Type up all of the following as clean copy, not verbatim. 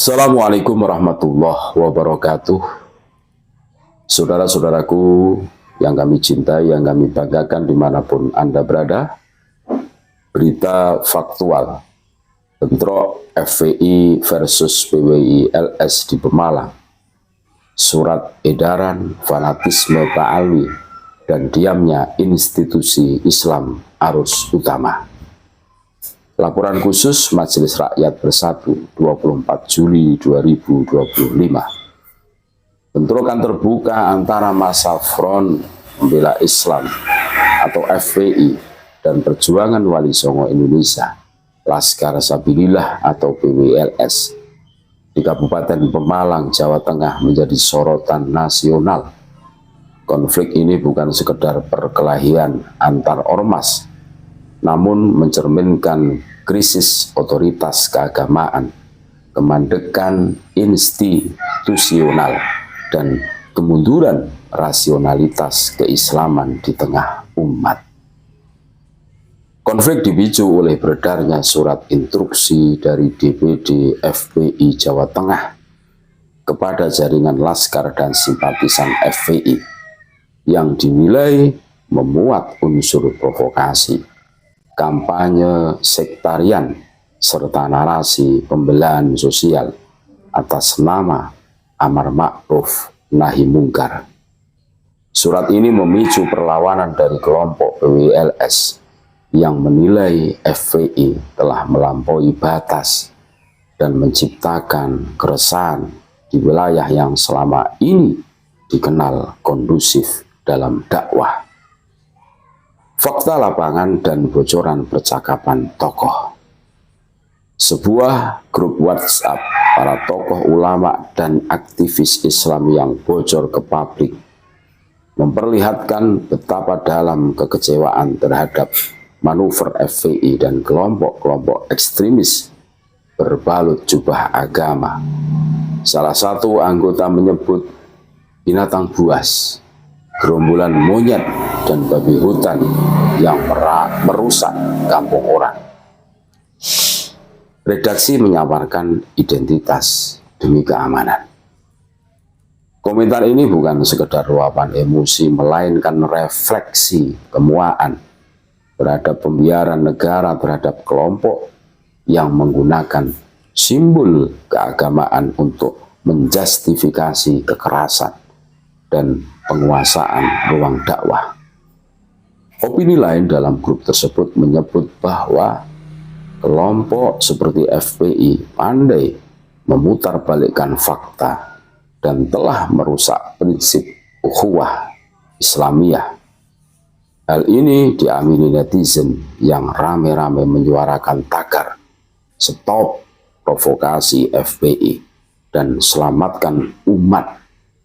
Assalamualaikum warahmatullahi wabarakatuh. Saudara-saudaraku yang kami cintai, yang kami banggakan dimanapun Anda berada, berita faktual bentrok FPI versus PWI LS di Pemalang, surat edaran fanatisme Ba'alwi dan diamnya institusi Islam arus utama. Laporan khusus Majelis Rakyat Bersatu 24 Juli 2025. Bentrokan terbuka antara massa Front Pembela Islam atau FPI dan Perjuangan Wali Songo Indonesia Laskar Sabilillah atau PWLS di Kabupaten Pemalang, Jawa Tengah menjadi sorotan nasional. Konflik ini bukan sekedar perkelahian antar ormas, namun mencerminkan krisis otoritas keagamaan, kemandekan institusional, dan kemunduran rasionalitas keislaman di tengah umat. Konflik dipicu oleh beredarnya surat instruksi dari DPD FPI Jawa Tengah kepada jaringan laskar dan simpatisan FPI yang dinilai memuat unsur provokasi, kampanye sektarian, serta narasi pembelaan sosial atas nama amar ma'ruf nahi mungkar. Surat ini memicu perlawanan dari kelompok PWLS yang menilai FPI telah melampaui batas dan menciptakan keresahan di wilayah yang selama ini dikenal kondusif dalam dakwah. Fakta lapangan dan bocoran percakapan tokoh. Sebuah grup WhatsApp para tokoh ulama dan aktivis Islam yang bocor ke publik memperlihatkan betapa dalam kekecewaan terhadap manuver FPI dan kelompok-kelompok ekstremis berbalut jubah agama. Salah satu anggota menyebut binatang buas, gerombolan monyet, dan babi hutan yang merusak kampung orang. Redaksi menyamarkan identitas demi keamanan. Komentar ini bukan sekedar luapan emosi, melainkan refleksi kemuaan terhadap pembiaran negara terhadap kelompok yang menggunakan simbol keagamaan untuk menjustifikasi kekerasan dan penguasaan ruang dakwah. Opini lain dalam grup tersebut menyebut bahwa kelompok seperti FPI pandai memutarbalikkan fakta dan telah merusak prinsip ukhuwah Islamiyah. Hal ini diamini netizen yang rame-rame menyuarakan tagar stop provokasi FPI dan selamatkan umat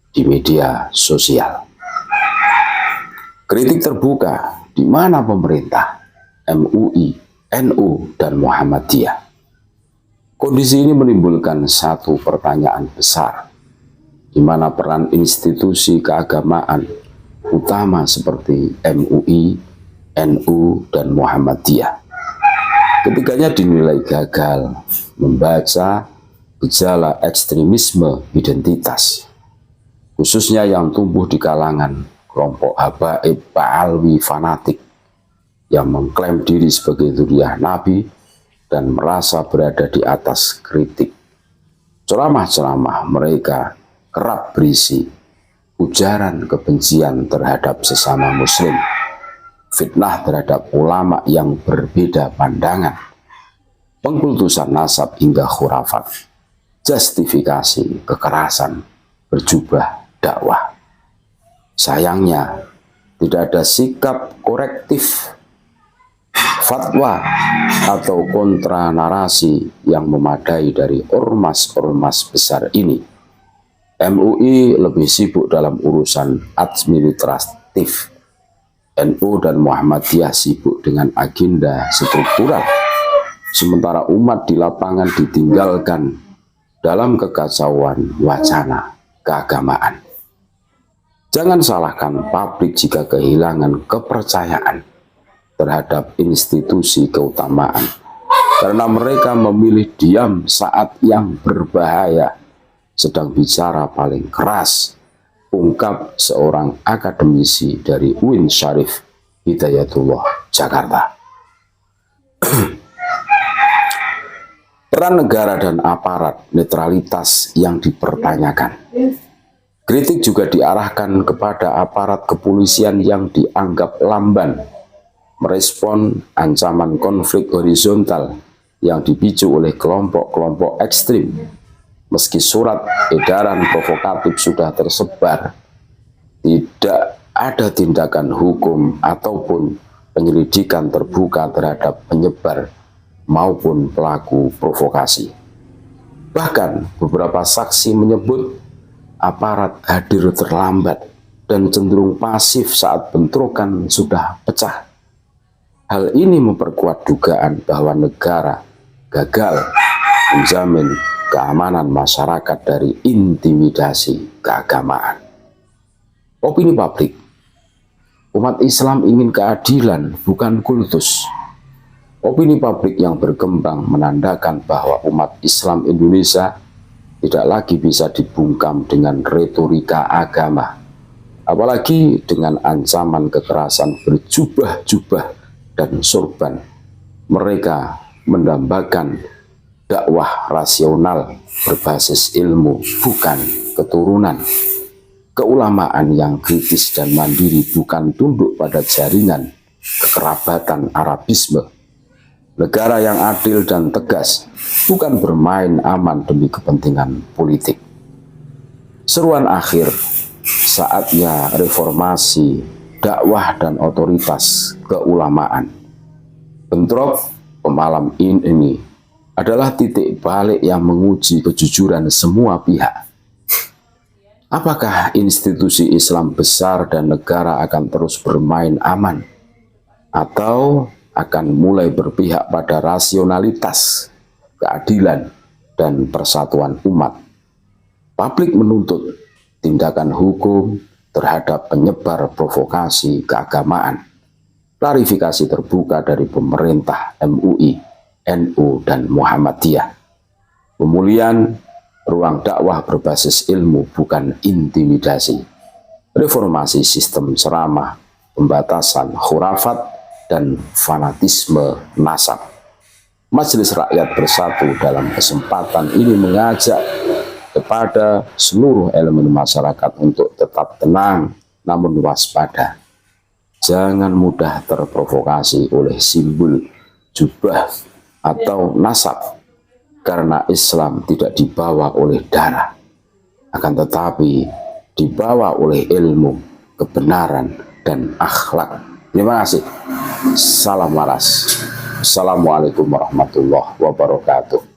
di media sosial. Kritik terbuka di mana pemerintah, MUI, NU, dan Muhammadiyah. Kondisi ini menimbulkan satu pertanyaan besar, di mana peran institusi keagamaan utama seperti MUI, NU, dan Muhammadiyah. Ketiganya dinilai gagal membaca gejala ekstremisme identitas, khususnya yang tumbuh di kalangan kelompok habaib Ba'alwi fanatik yang mengklaim diri sebagai dzurriyyah Nabi dan merasa berada di atas kritik. Ceramah-ceramah mereka kerap berisi ujaran kebencian terhadap sesama muslim, fitnah terhadap ulama yang berbeda pandangan, pengkultusan nasab hingga khurafat, justifikasi kekerasan berjubah dakwah. Sayangnya, tidak ada sikap korektif, fatwa, atau kontra narasi yang memadai dari ormas-ormas besar ini. MUI lebih sibuk dalam urusan administratif, NU dan Muhammadiyah sibuk dengan agenda struktural, sementara umat di lapangan ditinggalkan dalam kekacauan wacana keagamaan. Jangan salahkan publik jika kehilangan kepercayaan terhadap institusi keutamaan, karena mereka memilih diam saat yang berbahaya, sedang bicara paling keras, ungkap seorang akademisi dari UIN Syarif Hidayatullah, Jakarta. Peran negara dan aparat netralitas yang dipertanyakan. Kritik juga diarahkan kepada aparat kepolisian yang dianggap lamban merespon ancaman konflik horizontal yang dipicu oleh kelompok-kelompok ekstrim. Meski surat edaran provokatif sudah tersebar, tidak ada tindakan hukum ataupun penyelidikan terbuka terhadap penyebar maupun pelaku provokasi. Bahkan beberapa saksi menyebut aparat hadir terlambat dan cenderung pasif saat bentrokan sudah pecah. Hal ini memperkuat dugaan bahwa negara gagal menjamin keamanan masyarakat dari intimidasi keagamaan. Opini publik. Umat Islam ingin keadilan, bukan kultus. Opini publik yang berkembang menandakan bahwa umat Islam Indonesia tidak lagi bisa dibungkam dengan retorika agama, apalagi dengan ancaman kekerasan berjubah-jubah dan sorban. Mereka mendambakan dakwah rasional berbasis ilmu, bukan keturunan. Keulamaan yang kritis dan mandiri, bukan tunduk pada jaringan kekerabatan Arabisme. Negara yang adil dan tegas, bukan bermain aman demi kepentingan politik. Seruan akhir, saatnya reformasi dakwah dan otoritas keulamaan. Bentrok pemalam ini adalah titik balik yang menguji kejujuran semua pihak. Apakah institusi Islam besar dan negara akan terus bermain aman, atau akan mulai berpihak pada rasionalitas, keadilan, dan persatuan umat? Publik menuntut tindakan hukum terhadap penyebar provokasi keagamaan, klarifikasi terbuka dari pemerintah, MUI, NU, dan Muhammadiyah, pemulihan ruang dakwah berbasis ilmu, bukan intimidasi, reformasi sistem ceramah, pembatasan khurafat, dan fanatisme nasab. Majelis Rakyat Bersatu dalam kesempatan ini mengajak kepada seluruh elemen masyarakat untuk tetap tenang namun waspada. Jangan mudah terprovokasi oleh simbol, jubah, atau nasab, karena Islam tidak dibawa oleh darah, akan tetapi dibawa oleh ilmu, kebenaran, dan akhlak. Terima kasih. Salam waras. Assalamualaikum warahmatullahi wabarakatuh.